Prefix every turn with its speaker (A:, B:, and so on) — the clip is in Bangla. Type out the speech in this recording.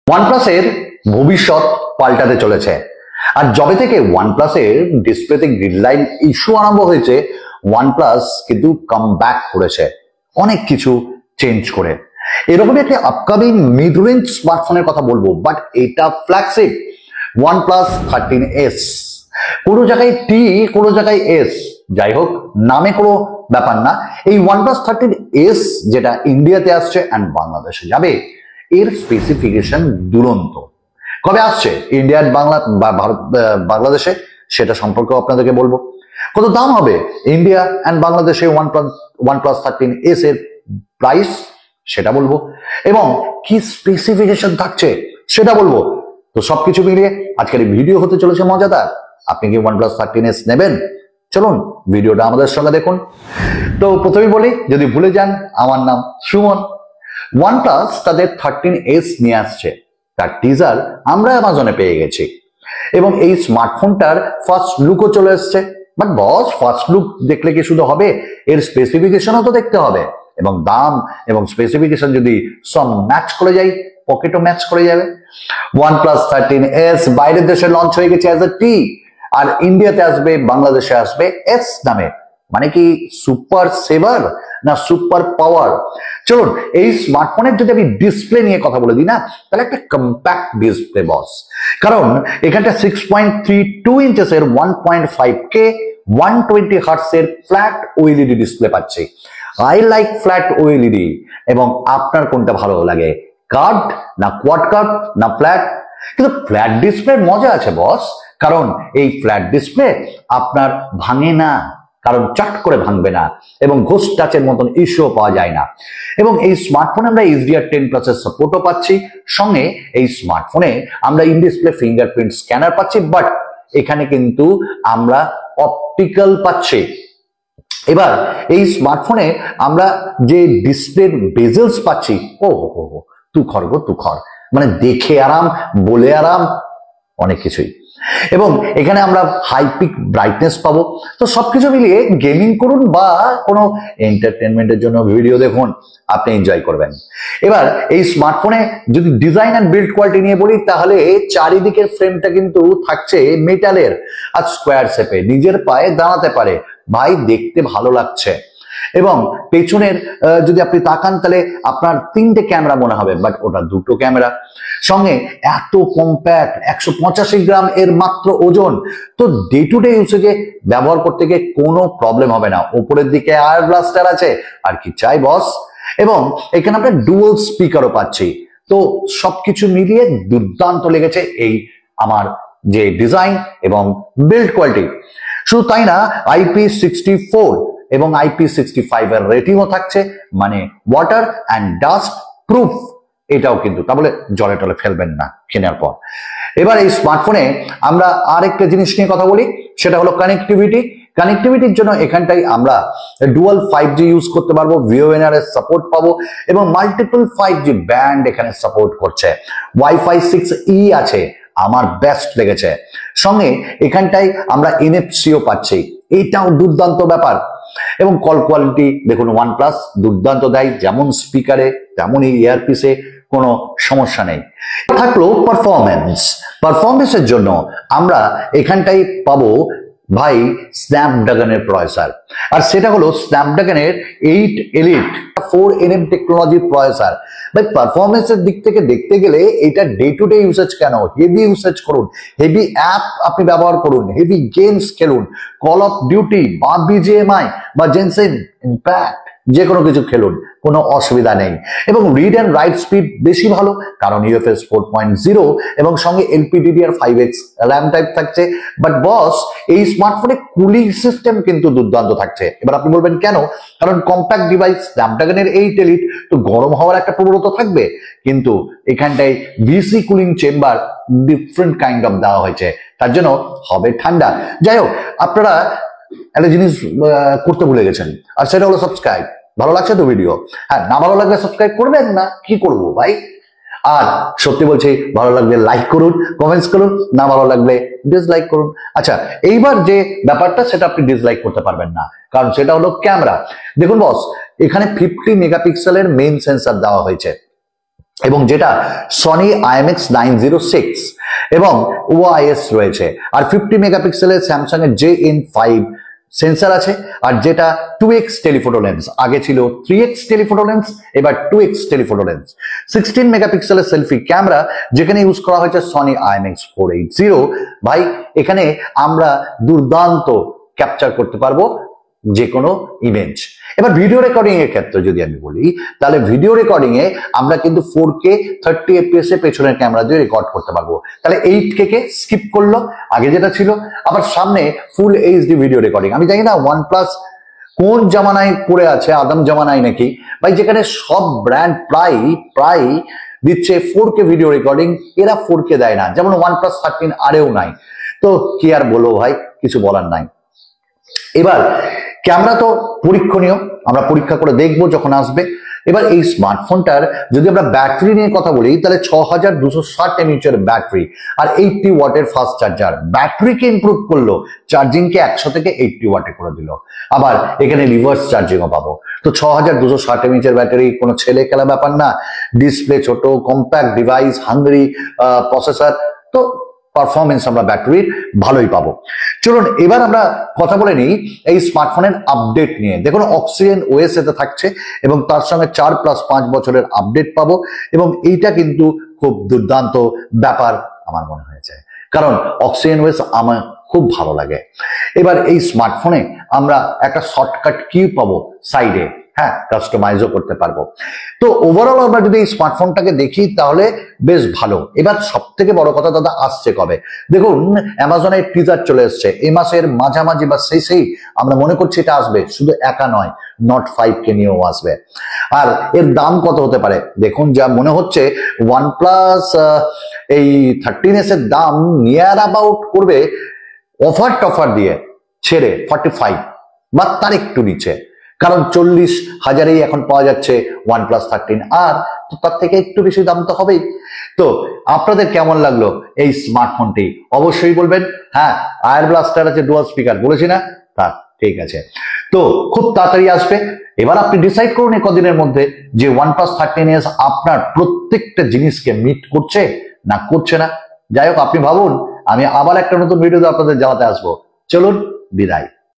A: ওয়ানপ্লাসের ভবিষ্যৎ পাল্টাতে চলেছে। আর যবে থেকে ওয়ানপ্লাসের ডিসপ্লেতে গ্রিড লাইন ইস্যু আরম্ভ হয়েছে, ওয়ানপ্লাস কিন্তু কাম ব্যাক করেছে অনেক কিছু চেঞ্জ করে। এরকমই একটা আপকামিং মিড রেঞ্জ স্মার্টফোনের কথা বলবো, বাট এটা ফ্ল্যাগশিপ OnePlus 13s। কোনো জায়গায় টি, কোনো জায়গায় এস, যাই হোক নামে কোনো ব্যাপার না। এই OnePlus 13s যেটা ইন্ডিয়াতে আসছে অ্যান্ড বাংলাদেশে যাবে, এর স্পেসিফিকেশন দুরন্ত। কবে আসছে ইন্ডিয়া বাংলাদেশে সেটা সম্পর্কেও আপনাদেরকে বলবো। কত দাম হবে ইন্ডিয়া অ্যান্ড বাংলাদেশে OnePlus 13s এর প্রাইস সেটা বলবো, এবং কি স্পেসিফিকেশন থাকছে সেটা বলবো। তো সবকিছু মিলিয়ে আজকের এই ভিডিও হতে চলেছে মজাদার। আপনি কি OnePlus 13s নেবেন? চলুন ভিডিওটা আমাদের সঙ্গে দেখুন। তো প্রথমেই বলি, যদি ভুলে যান, আমার নাম সুমন। OnePlus তাদের 13s নিয়ে আসছে, তার টিজার আমরা অ্যামাজনে পেয়ে গেছি, এবং এই স্মার্টফোনটার ফার্স্ট লুকও চলে এসছে। বাট বস, ফার্স্ট লুক দেখলে কি শুধু হবে? এর স্পেসিফিকেশনও তো দেখতে হবে, এবং দাম এবং স্পেসিফিকেশন যদি সব ম্যাচ করে যায়, পকেটও ম্যাচ করে যাবে। OnePlus 13s বাইরের দেশে লঞ্চ হয়ে গেছে অ্যাজ এ টি, আর ইন্ডিয়াতে আসবে, বাংলাদেশে আসবে এস নামে। মানে কি সুপার সেভার না সুপার পাওয়ার? চলুন এই স্মার্টফোনের যদি আমি ডিসপ্লে নিয়ে কথা বলে দিই না, তাহলে একটা কম্প্যাক্ট ডিসপ্লে বস। কারণ এখানটা 6.32 ইঞ্চেসের 1.5K 120 হার্টসের ফ্ল্যাট ওএলইডি ডিসপ্লে পাচ্ছি। I like flat OLED. এবং আপনার কোনটা ভালো লাগে, কার্ভ না কোয়াড কার্ভ না ফ্ল্যাট? কিন্তু ফ্ল্যাট ডিসপ্লের মজা আছে বস, কারণ এই ফ্ল্যাট ডিসপ্লে আপনার ভাঙে না, কারণ চট করে ভাঙবে না, এবং ঘোস্ট টাচের মতন ইস্যুও পাওয়া যায় না। এবং এই স্মার্টফোনে আমরা HDR10+ এর সাপোর্টও পাচ্ছি, সঙ্গে এই স্মার্টফোনে আমরা ইন ডিসপ্লে ফিঙ্গারপ্রিন্ট স্ক্যানার পাচ্ছি, বাট এখানে কিন্তু আমরা অপটিক্যাল পাচ্ছি। এবার এই স্মার্টফোনে আমরা যে ডিসপ্লের বেজেলস পাচ্ছি, ও তুখর গো তুখর, মানে দেখে আরাম, বলে আরাম, অনেক কিছুই। এবং এখানে আমরা হাই পিক ব্রাইটনেস পাবো। তো সবকিছু মিলিয়ে গেমিং করুন বা কোনো এন্টারটেনমেন্টের জন্য ভিডিও দেখুন, আপনি এনজয় করবেন। এবার এই স্মার্টফোনে যদি ডিজাইন অ্যান্ড বিল্ড কোয়ালিটি নিয়ে বলি, তাহলে চারিদিকের ফ্রেমটা কিন্তু থাকছে মেটালের, আর স্কোয়ার শেপে নিজের পায়ে দাঁড়াতে পারে। ভাই দেখতে ভালো লাগছে। এবং পেছনের যদি আপনি তাকান, তাহলে আপনার 3টে ক্যামেরা মনে হবে, বাট ওটা 2টো ক্যামেরা। সঙ্গে এত কম্প্যাক্ট, 185 গ্রাম এর মাত্র ওজন। তো ডে টু ডে ইউসেজে ব্যবহার করতে গিয়ে কোনো প্রবলেম হবে না। উপরের দিকে এয়ার ব্লাস্টার আছে, আর কি চাই বস। এবং এখানে আমরা ডুয়াল স্পিকারও পাচ্ছি। তো সবকিছু মিলিয়ে দুর্দান্ত লেগেছে এই আমার যে ডিজাইন এবং বিল্ড কোয়ালিটি। শুধু তাই না, IP64 এবং IP65 এর রেটিংও থাকছে, মানে ওয়াটার অ্যান্ড ডাস্ট প্রুফ। এটাও কিন্তু, তা বলে জলে টলে ফেলবেন না কেনার পর। এবার এই স্মার্টফোনে আমরা আরেকটা জিনিস নিয়ে কথা বলি, সেটা হলো কানেক্টিভিটি। কানেক্টিভিটির জন্য এখানটাই আমরা ডুয়াল 5G ইউজ করতে পারবো, VoNR এর সাপোর্ট পাবো, এবং মাল্টিপল 5G ব্যান্ড এখানে সাপোর্ট করছে। Wi-Fi 6E আছে, আমার বেস্ট লেগেছে। সঙ্গে এখানটায় আমরা NFC-ও পাচ্ছি, এইটাও দুর্দান্ত ব্যাপার। এবং কল কোয়ালিটি দেখুন, OnePlus দুর্দান্ত দেয়, যেমন স্পিকারে তেমনই ইয়ারপিসে, কোনো সমস্যা নেই। থাকলো পারফরমেন্সের জন্য আমরা এখানটাই পাবো ভাই স্ন্যাপড্রাগনের প্রসেসর, আর সেটা হলো স্ন্যাপড্রাগনের 8 Elite 4nm টেকনোলজির প্রসেসর। ভাই পারফরমেন্সের দিক থেকে দেখতে গেলে এটা ডে টু ডে ইউসেজ কেন, হেভি ইউসেজ করুন, হেভি অ্যাপ আপনি ব্যবহার করুন, হেভি গেমস খেলুন, কল অফ ডিউটি বা BGMI বা জেনসেন ইম্প্যাক্ট, যে কোনো কিছু খেলুন, কোনো অসুবিধা নেই। এবং রিড অ্যান্ড রাইট স্পিড বেশি ভালো, কারণ UFS 4.0 এবং সঙ্গে LPDDR5X র্যাম টাইপ থাকছে। বাট বস, এই স্মার্টফোনে কুলিং সিস্টেম কিন্তু দুর্দান্ত থাকছে। এবার আপনি বলবেন কেন? কারণ কম্প্যাক্ট ডিভাইস, স্ন্যাপড্রাগনের 8 Elite, তো গরম হওয়ার একটা প্রবণতা থাকবে, কিন্তু এখানটায় VC cooling chamber different kind of দেওয়া হয়েছে, তার জন্য হবে ঠান্ডা। যাই হোক, আপনারা একটা জিনিস করতে ভুলে গেছেন, আর সেটা হলো সাবস্ক্রাইব। ভালো লাগছে তো ভিডিও? হ্যাঁ, না ভালো লাগলে সাবস্ক্রাইব করবেন না, কি করবো ভাই। আর সত্যি বলছি, ভালো লাগলে লাইক করুন, কমেন্টস করুন, না ভালো লাগলে ডিসলাইক করুন। আচ্ছা, এইবার যে ব্যাপারটা, সেটা আপনি ডিসলাইক করতে পারবেন না, কারণ সেটা হলো ক্যামেরা। দেখুন বস, এখানে 50 মেগাপিক্সেলের মেইন সেন্সর দেওয়া হয়েছে, এবং যেটা সনি IMX 906 এবং OIS রয়েছে, আর 50 মেগাপিক্সেলের স্যামসাং এর JN5 সেন্সর আছে, আর যেটা 2x টেলিফোটো লেন্স, আগে ছিল 3x টেলিফোটো লেন্স, এবার 2x টেলিফোটো লেন্স, 16 মেগাপিক্সেলের সেলফি ক্যামেরা যেখানে ইউজ করা হয়েছে সনি IMX 480। ভাই এখানে আমরা দুর্দান্ত ক্যাপচার করতে পারবো যে কোনো ইমেজ। এবার ভিডিও রেকর্ডিং এর ক্ষেত্রে যদি আমি বলি, তাহলে ভিডিও রেকর্ডিং এ আমরা কিন্তু 4K 30 fps এ পেছনের ক্যামেরা দিয়ে রেকর্ড করতে পারবো। তাহলে 8K কে স্কিপ করলো, আগে যেটা ছিল, আবার সামনে ফুল HD ভিডিও রেকর্ডিং। আমি জানি না OnePlus কোন জামানায় পড়ে আছে, আদম জামানায় নাকি ভাই, যেখানে সব ব্র্যান্ড প্রায় দিচ্ছে 4K ভিডিও রেকর্ডিং, এরা 4K দেয় না, যেমন OnePlus 13 আরেও নাই। তো কি আর বলবো ভাই, কিছু বলার নাই। এবার ক্যামেরা তো পরীক্ষণীয়, আমরা পরীক্ষা করে দেখবো যখন আসবে। এবার এই স্মার্টফোনটার যদি আমরা ব্যাটারি নিয়ে কথা বলি, তাহলে 6260 mAh এর ব্যাটারি আর 80 ওয়াটের ফাস্ট চার্জার, ব্যাটারিকে ইমপ্রুভ করলো, চার্জিংকে 100 থেকে 80 ওয়াটে করে দিল, আবার এখানে রিভার্স চার্জিংও পাবো। তো 6260 mAh এর ব্যাটারি কোনো ছেলে খেলা ব্যাপার না, ডিসপ্লে ছোট, কম্প্যাক্ট ডিভাইস, হাঙ্গারি প্রসেসর, তো পারফরমেন্স আমরা ব্যাটারির ভালোই পাবো। চলুন এবার আমরা কথা বলে নিই এই স্মার্টফোনের আপডেট নিয়ে। দেখুন অক্সিজেন OS এতে থাকছে এবং তার সঙ্গে 4+5 বছরের আপডেট পাবো, এবং এইটা কিন্তু খুব দুর্দান্ত ব্যাপার আমার মনে হয়েছে, কারণ অক্সিজেন OS আমার খুব ভালো লাগে। এবার এই স্মার্টফোনে আমরা একটা শর্টকাট কিউ পাবো সাইডে, হ্যাঁ, কাস্টমাইজও করতে পারবো। তো ওভারঅল আমরা যদি এই স্মার্টফোনটাকে দেখি তাহলে বেশ ভালো। এবার সব থেকে বড় কথা দাদা, আসছে কবে? দেখুন অ্যামাজনের টিজার চলে এসছে, এই মাসের মাঝামাঝি বা শেষেই আমরা মনে করছি এটা আসবে। শুধু একা নয়, Note 5 কে নিয়েও আসবে। আর এর দাম কত হতে পারে? দেখুন যা মনে হচ্ছে OnePlus এই 13s এর দাম নিয়ার অ্যাবাউট করবে অফার দিয়ে ছেড়ে 45 বা তার একটু নিচে, কারণ 40,000-এই এখন পাওয়া যাচ্ছে OnePlus 13, আর তো তার থেকে একটু বেশি দাম তো হবেই। তো আপনাদের কেমন লাগলো এই স্মার্টফোনটি অবশ্যই বলবেন। হ্যাঁ, আয়ার ব্লাস্টার আছে, ডুয়াল স্পিকার, বলেছি না? তা ঠিক আছে, তো খুব তাড়াতাড়ি আসবে। এবার আপনি ডিসাইড করুন কদিনের মধ্যে যে OnePlus 13s আপনার প্রত্যেকটা জিনিসকে মিট করছে না করছে না। যাই হোক, আপনি ভাবুন, আমি আবার একটা নতুন ভিডিওতে আপনাদের জানাতে আসবো। চলুন, বিদায়।